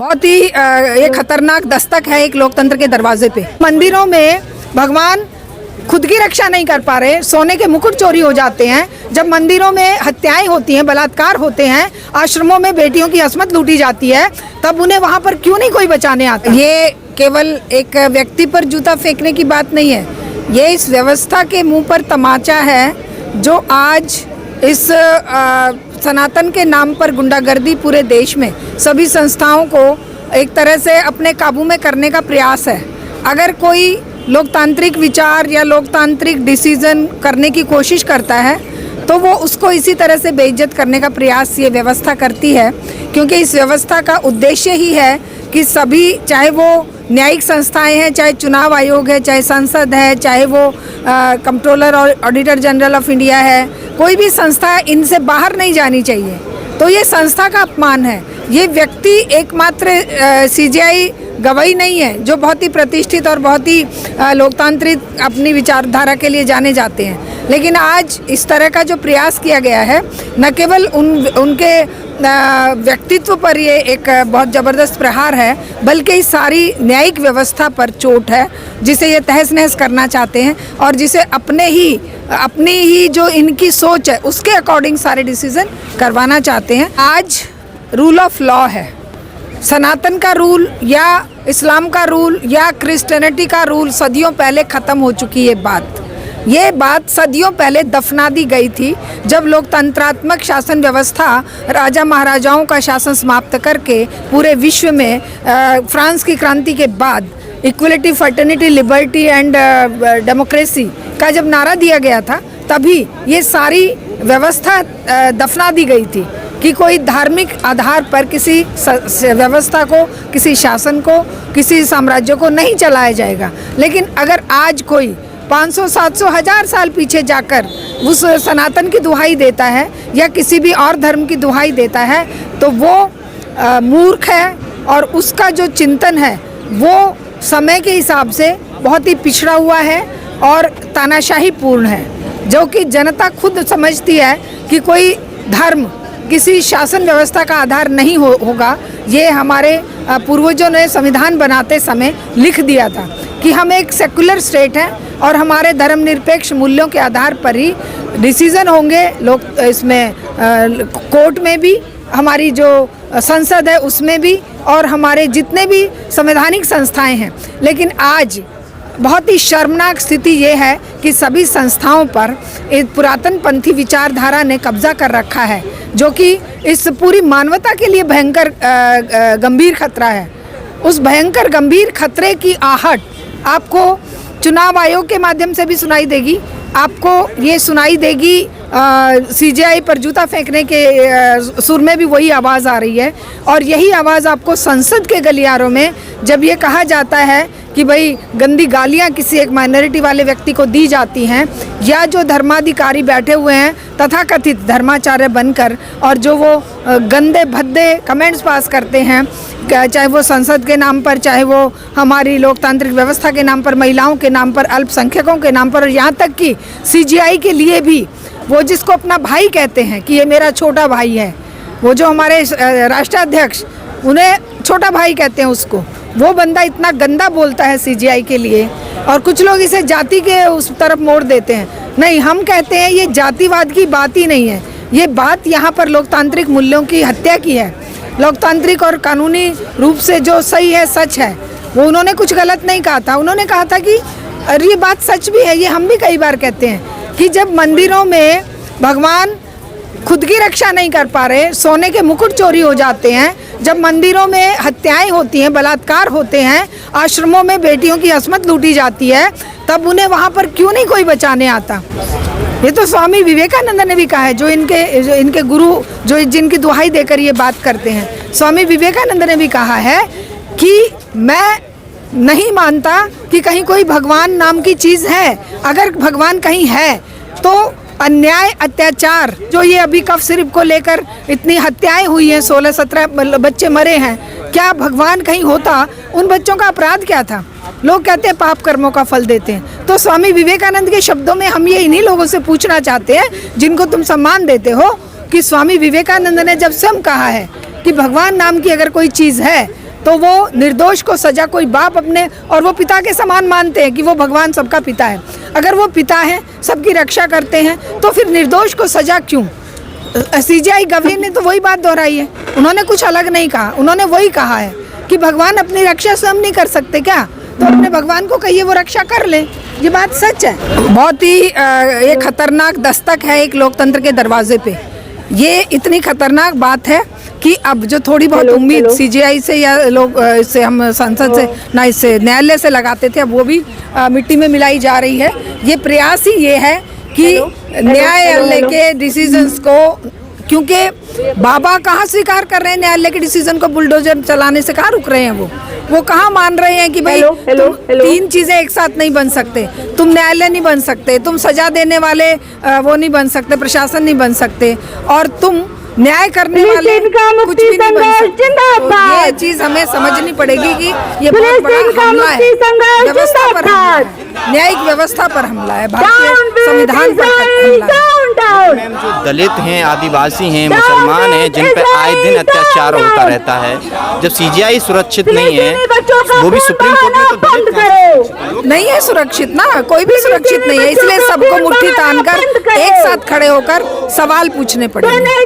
बहुत ही ये खतरनाक दस्तक है एक लोकतंत्र के दरवाजे पे। मंदिरों में भगवान खुद की रक्षा नहीं कर पा रहे, सोने के मुकुट चोरी हो जाते हैं, जब मंदिरों में हत्याएं होती हैं, बलात्कार होते हैं, आश्रमों में बेटियों की असमत लूटी जाती है, तब उन्हें वहां पर क्यों नहीं कोई बचाने आता। ये केवल एक व्यक्ति पर जूता फेंकने की बात नहीं है, ये इस व्यवस्था के मुंह पर तमाचा है जो आज इस सनातन के नाम पर गुंडागर्दी पूरे देश में सभी संस्थाओं को एक तरह से अपने काबू में करने का प्रयास है। अगर कोई लोकतांत्रिक विचार या लोकतांत्रिक डिसीजन करने की कोशिश करता है तो वो उसको इसी तरह से बेइज्जत करने का प्रयास ये व्यवस्था करती है, क्योंकि इस व्यवस्था का उद्देश्य ही है कि सभी, चाहे वो न्यायिक संस्थाएं हैं, चाहे चुनाव आयोग है, चाहे संसद है, चाहे वो कंट्रोलर और ऑडिटर जनरल ऑफ इंडिया है, कोई भी संस्था इनसे बाहर नहीं जानी चाहिए। तो ये संस्था का अपमान है। ये व्यक्ति एकमात्र सीजीआई गवाही नहीं है जो बहुत ही प्रतिष्ठित और बहुत ही लोकतांत्रिक अपनी विचारधारा के लिए जाने जाते हैं, लेकिन आज इस तरह का जो प्रयास किया गया है, न केवल उनके व्यक्तित्व पर ये एक बहुत ज़बरदस्त प्रहार है, बल्कि इस सारी न्यायिक व्यवस्था पर चोट है जिसे ये तहस नहस करना चाहते हैं और जिसे अपनी ही जो इनकी सोच है उसके अकॉर्डिंग सारे डिसीजन करवाना चाहते हैं। आज रूल ऑफ लॉ है, सनातन का रूल या इस्लाम का रूल या क्रिश्चियनिटी का रूल सदियों पहले ख़त्म हो चुकी है। ये बात सदियों पहले दफना दी गई थी, जब लोकतंत्रात्मक शासन व्यवस्था राजा महाराजाओं का शासन समाप्त करके पूरे विश्व में फ्रांस की क्रांति के बाद equality, fraternity, liberty and democracy का जब नारा दिया गया था, तभी ये सारी व्यवस्था दफना दी गई थी कि कोई धार्मिक आधार पर किसी व्यवस्था को, किसी शासन को, किसी साम्राज्य को नहीं चलाया जाएगा। लेकिन अगर आज कोई 500, 700, 1000 साल पीछे जाकर उस सनातन की दुहाई देता है या किसी भी और धर्म की दुहाई देता है तो वो मूर्ख है और उसका जो चिंतन है वो समय के हिसाब से बहुत ही पिछड़ा हुआ है और तानाशाही पूर्ण है, जो कि जनता खुद समझती है कि कोई धर्म किसी शासन व्यवस्था का आधार नहीं होगा। ये हमारे पूर्वजों ने संविधान बनाते समय लिख दिया था कि हम एक सेकुलर स्टेट हैं और हमारे धर्मनिरपेक्ष मूल्यों के आधार पर ही डिसीजन होंगे। लोग इसमें कोर्ट में भी, हमारी जो संसद है उसमें भी, और हमारे जितने भी संवैधानिक संस्थाएं हैं। लेकिन आज बहुत ही शर्मनाक स्थिति ये है कि सभी संस्थाओं पर एक पुरातन पंथी विचारधारा ने कब्जा कर रखा है, जो कि इस पूरी मानवता के लिए भयंकर गंभीर खतरा है। उस भयंकर गंभीर खतरे की आहट आपको चुनाव आयोग के माध्यम से भी सुनाई देगी, आपको ये सुनाई देगी सीजीआई पर जूता फेंकने के सुर में भी वही आवाज़ आ रही है, और यही आवाज़ आपको संसद के गलियारों में जब ये कहा जाता है कि भाई गंदी गालियाँ किसी एक माइनॉरिटी वाले व्यक्ति को दी जाती हैं, या जो धर्माधिकारी बैठे हुए हैं तथाकथित धर्माचार्य बनकर और जो वो गंदे भद्दे कमेंट्स पास करते हैं, चाहे वो संसद के नाम पर, चाहे वो हमारी लोकतांत्रिक व्यवस्था के नाम पर, महिलाओं के नाम पर, अल्पसंख्यकों के नाम पर, और यहाँ तक कि सीजीआई के लिए भी वो जिसको अपना भाई कहते हैं कि ये मेरा छोटा भाई है, वो जो हमारे राष्ट्राध्यक्ष, उन्हें छोटा भाई कहते हैं उसको, वो बंदा इतना गंदा बोलता है सीजीआई के लिए, और कुछ लोग इसे जाति के उस तरफ मोड़ देते हैं। नहीं, हम कहते हैं ये जातिवाद की बात ही नहीं है, ये बात यहाँ पर लोकतांत्रिक मूल्यों की हत्या की है। लोकतांत्रिक और कानूनी रूप से जो सही है, सच है, वो उन्होंने कुछ गलत नहीं कहा था। उन्होंने कहा था कि अरे ये बात सच भी है, ये हम भी कई बार कहते हैं कि जब मंदिरों में भगवान खुद की रक्षा नहीं कर पा रहे, सोने के मुकुट चोरी हो जाते हैं, जब मंदिरों में हत्याएं होती हैं, बलात्कार होते हैं, आश्रमों में बेटियों की असमत लूटी जाती है, तब उन्हें वहाँ पर क्यों नहीं कोई बचाने आता। ये तो स्वामी विवेकानंद ने भी कहा है, जो इनके गुरु, जो जिनकी दुहाई देकर ये बात करते हैं। स्वामी विवेकानंद ने भी कहा है कि मैं नहीं मानता कि कहीं कोई भगवान नाम की चीज़ है। अगर भगवान कहीं है तो अन्याय, अत्याचार, जो ये अभी कफ सिरप को लेकर इतनी हत्याएं हुई हैं, 16-17 बच्चे मरे हैं, क्या भगवान कहीं होता? उन बच्चों का अपराध क्या था? लोग कहते हैं पाप कर्मों का फल देते हैं। तो स्वामी विवेकानंद के शब्दों में हम ये इन्हीं लोगों से पूछना चाहते हैं जिनको तुम सम्मान देते हो कि स्वामी विवेकानंद ने जब स्वयं कहा है कि भगवान नाम की अगर कोई चीज़ है तो वो निर्दोष को सजा, कोई बाप अपने, और वो पिता के समान मानते हैं कि वो भगवान सबका पिता है, अगर वो पिता है, सबकी रक्षा करते हैं, तो फिर निर्दोष को सजा क्यों? सीजीआई गवई ने तो वही बात दोहराई है, उन्होंने कुछ अलग नहीं कहा, उन्होंने वही कहा है कि भगवान अपनी रक्षा स्वयं नहीं कर सकते क्या, तो अपने भगवान को कहिए वो रक्षा कर ले। ये बात सच है। बहुत ही ये खतरनाक दस्तक है एक लोकतंत्र के दरवाजे पे। ये इतनी खतरनाक बात है कि अब जो थोड़ी बहुत उम्मीद सीजीआई से या लोग इससे हम संसद से ना इससे न्यायालय से लगाते थे, अब वो भी मिट्टी में मिलाई जा रही है। ये प्रयास ही ये है कि न्यायालय के डिसीजंस को, क्योंकि बाबा कहाँ स्वीकार कर रहे हैं न्यायालय के डिसीजन को, बुलडोजर चलाने से कहाँ रुक रहे हैं वो कहाँ मान रहे हैं कि भाई तुम तीन चीजें एक साथ नहीं बन सकते, तुम न्यायालय नहीं बन सकते, तुम सजा देने वाले वो नहीं बन सकते, प्रशासन नहीं बन सकते, और तुम न्याय करने वाले कुछ भी नहीं बन सकते। तो ये चीज हमें समझनी पड़ेगी कि ये बहुत बड़ा हमला है व्यवस्था पर, हमला है, न्यायिक व्यवस्था पर हमला है, भारतीय संविधान पर हमला है। जो दलित हैं, आदिवासी हैं, मुसलमान हैं, जिन पर आए दिन अत्याचार होता रहता है, जब सीजीआई सुरक्षित नहीं है, वो भी सुप्रीम कोर्ट में तो दलित नहीं है सुरक्षित ना, कोई भी सुरक्षित नहीं है, इसलिए सबको मुट्ठी तानकर एक साथ खड़े होकर सवाल पूछने पड़ेंगे।